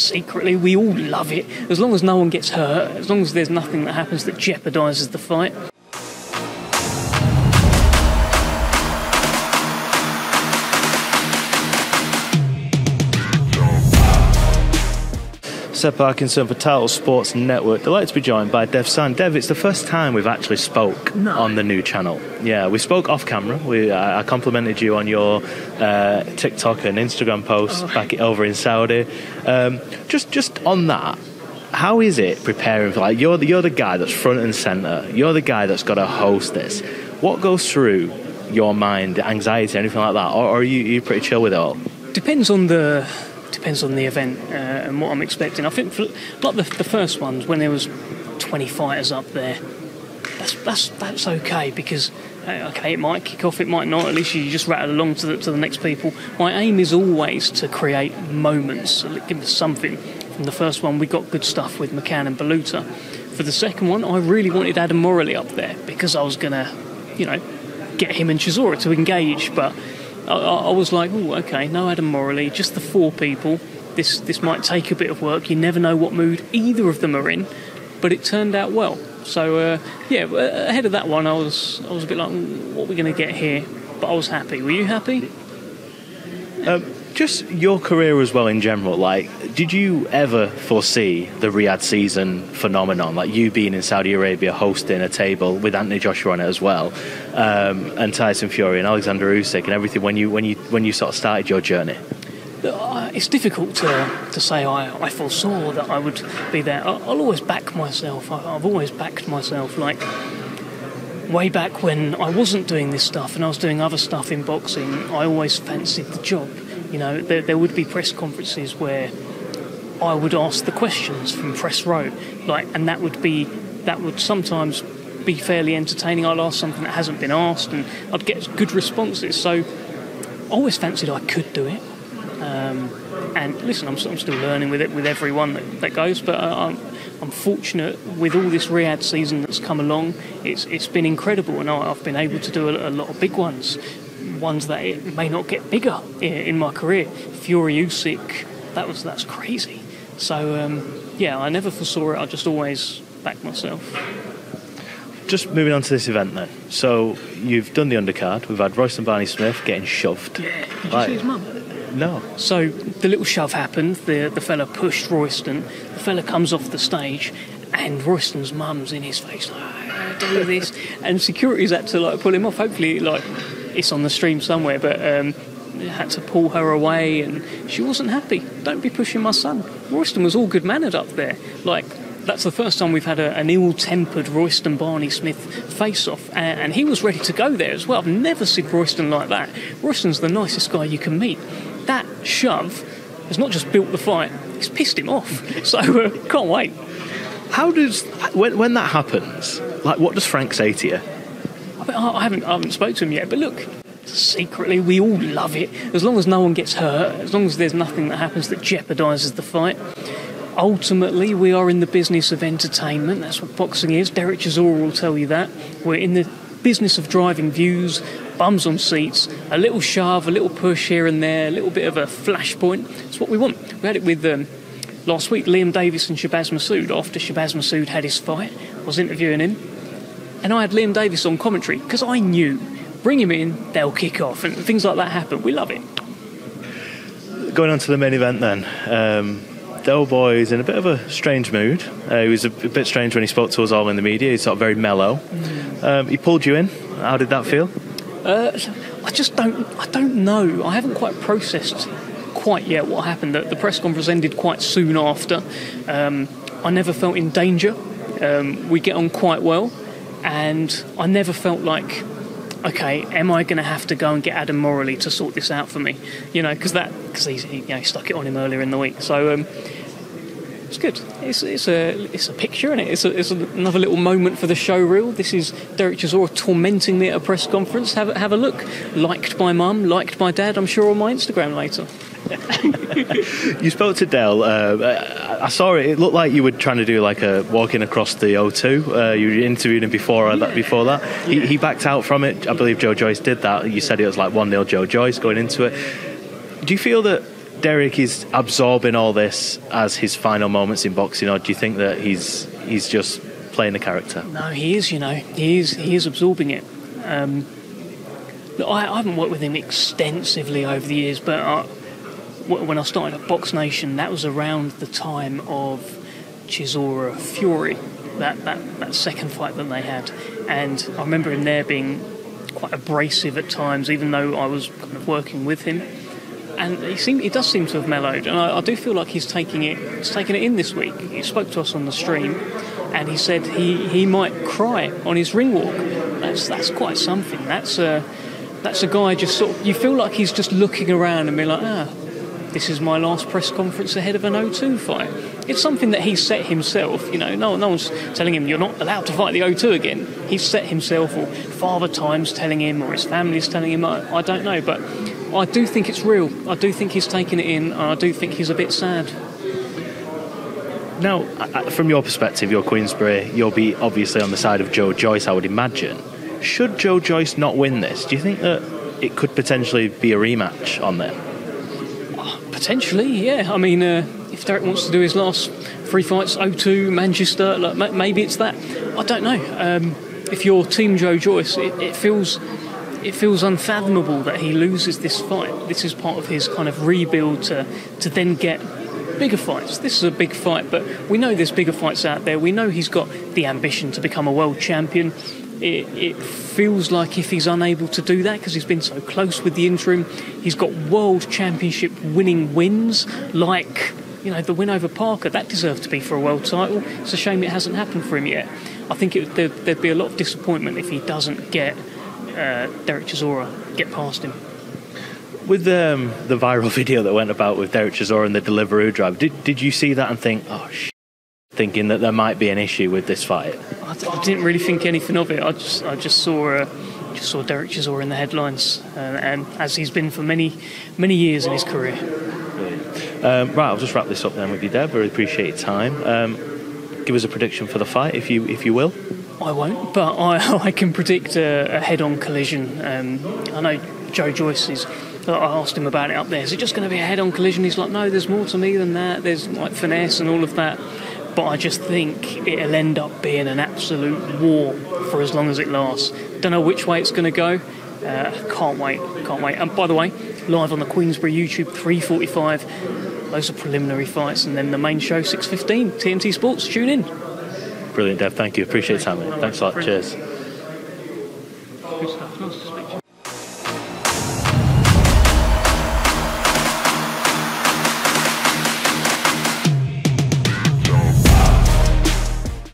secretly we all love it, as long as no one gets hurt, as long as there's nothing that happens that jeopardises the fight. Seb Parkinson for Title Sports Network. Delighted to be joined by Dev Sahni. Dev, it's the first time we've actually spoke on the new channel. Yeah, we spoke off camera. I complimented you on your TikTok and Instagram posts back over in Saudi. Just on that, how is it preparing for, like, you're the guy that's front and centre. You're the guy that's got to host this. What goes through your mind, anxiety, anything like that, or are you pretty chill with it all? Depends on the event and what I'm expecting. I think for, like the first ones, when there was 20 fighters up there, that's okay, because it might kick off, it might not. At least you just rattle along to the next people. My aim is always to create moments, give us something. From the first one, we got good stuff with McCann and Baluta. For the second one, I really wanted Adam Morley up there because I was gonna, get him and Chisora to engage, but I was like, oh, okay, no Adam Morley, just the four people. This might take a bit of work. You never know what mood either of them are in, but it turned out well. So ahead of that one, I was a bit like, what are we going to get here? But I was happy. Were you happy? Just your career as well in general. Like, did you ever foresee the Riyadh season phenomenon? Like you being in Saudi Arabia hosting a table with Anthony Joshua on it as well, and Tyson Fury and Alexander Usyk and everything. When you sort of started your journey, it's difficult to say I foresaw that I would be there. I'll always back myself. I've always backed myself. Like way back when I wasn't doing this stuff and I was doing other stuff in boxing, I always fancied the job. There would be press conferences where I would ask the questions from press row, and that would sometimes be fairly entertaining. I'd ask something that hasn't been asked, and I'd get good responses. So I always fancied I could do it. And listen, I'm still learning with it with everyone that goes, but I'm fortunate with all this Riyadh season that's come along. It's been incredible, and I've been able to do a lot of big ones that it may not get bigger in my career. Fury Usyk, that's crazy. So I never foresaw it. I just always backed myself. Just moving on to this event then. So you've done the undercard. We've had Royston Barney-Smith getting shoved. Yeah. Did you see his mum? No. So the little shove happened. The fella pushed Royston. The fella comes off the stage, and Royston's mum's in his face like, do this, and security's had to pull him off. Hopefully, it's on the stream somewhere, but had to pull her away, and she wasn't happy. Don't be pushing my son. Royston was all good mannered up there. That's the first time we've had an ill-tempered Royston Barney-Smith face-off, and he was ready to go there as well. I've never seen Royston like that. Royston's the nicest guy you can meet. That shove has not just built the fight, it's pissed him off. So can't wait. How does when that happens? What does Frank say to you? I haven't spoken to him yet, but look, secretly we all love it, as long as no one gets hurt, as long as there's nothing that happens that jeopardises the fight. Ultimately, we are in the business of entertainment. That's what boxing is. Derek Chisora will tell you that. We're in the business of driving views, bums on seats, a little shove, a little push here and there, a little bit of a flashpoint. It's what we want. We had it with last week, Liam Davis and Shabazz Massoud. After Shabazz Massoud had his fight, I was interviewing him, and I had Liam Davis on commentary because I knew, bring him in, they'll kick off, and things like that happen. We love it. Going on to the main event then. Del Boy is in a bit of a strange mood. He was a bit strange when he spoke to us all in the media. He's sort of very mellow. He pulled you in. How did that feel? I don't know. I haven't quite processed quite yet what happened. The press conference ended quite soon after. I never felt in danger. We get on quite well, and I never felt like, okay, am I going to have to go and get Adam Morley to sort this out for me? Because he stuck it on him earlier in the week. So it's good. It's a picture, isn't it? It's another little moment for the show reel. This is Derek Chisora tormenting me at a press conference. Have a look. Liked by mum, liked by dad. I'm sure on my Instagram later. You spoke to Del. I saw it. It looked like you were trying to do a walking across the O2. You were interviewing him before that. He backed out from it. I believe Joe Joyce did that. You said it was 1-0 Joe Joyce going into it. Do you feel that Derek is absorbing all this as his final moments in boxing, or do you think that he's just playing the character? No, he is. He is absorbing it. Look, I haven't worked with him extensively over the years, but when I started at Box Nation, that was around the time of Chisora Fury, that second fight that they had, and I remember him there being quite abrasive at times, even though I was kind of working with him. And he does seem to have mellowed, and I do feel like he's taking it in this week. He spoke to us on the stream, and he said he might cry on his ring walk. That's quite something. That's a guy just sort of, you feel like he's just looking around and being like, this is my last press conference ahead of an O2 fight. It's something that he set himself. No one's telling him you're not allowed to fight the O2 again. He's set himself, or Father Time's telling him, or his family's telling him. I don't know, but I do think it's real. I do think he's taking it in, and I do think he's a bit sad. Now, from your perspective, you're Queensberry, you'll be obviously on the side of Joe Joyce, I would imagine. Should Joe Joyce not win this, do you think that it could potentially be a rematch on there? Potentially, yeah. I mean, if Derek wants to do his last 3 fights, O2, Manchester, maybe it's that. I don't know. If you're Team Joe Joyce, it feels unfathomable that he loses this fight. This is part of his kind of rebuild to then get bigger fights. This is a big fight, but we know there's bigger fights out there. We know he's got the ambition to become a world champion. It feels like if he's unable to do that, because he's been so close with the interim, he's got world championship winning wins, like the win over Parker. That deserved to be for a world title. It's a shame it hasn't happened for him yet. I think there'd be a lot of disappointment if he doesn't get Derek Chisora, get past him. With the viral video that went about with Derek Chisora and the Deliveroo drive, did you see that and think, thinking that there might be an issue with this fight? I didn't really think anything of it. I just saw Derek Chisora in the headlines, and as he's been for many years in his career. Right, I'll just wrap this up then with you, Dev. Really appreciate your time. Give us a prediction for the fight, if you will. I won't, but I can predict a head-on collision. I know Joe Joyce is. I asked him about it up there. Is it just going to be a head-on collision? He's like, no, there's more to me than that. There's like finesse and all of that. But I just think it'll end up being an absolute war for as long as it lasts. Don't know which way it's going to go. Can't wait. And by the way, live on the Queensberry YouTube, 3:45. Loads of preliminary fights, and then the main show, 6:15. TNT Sports, tune in. Brilliant, Dev. Thank you. Appreciate your time, mate. Thanks a lot. Cheers.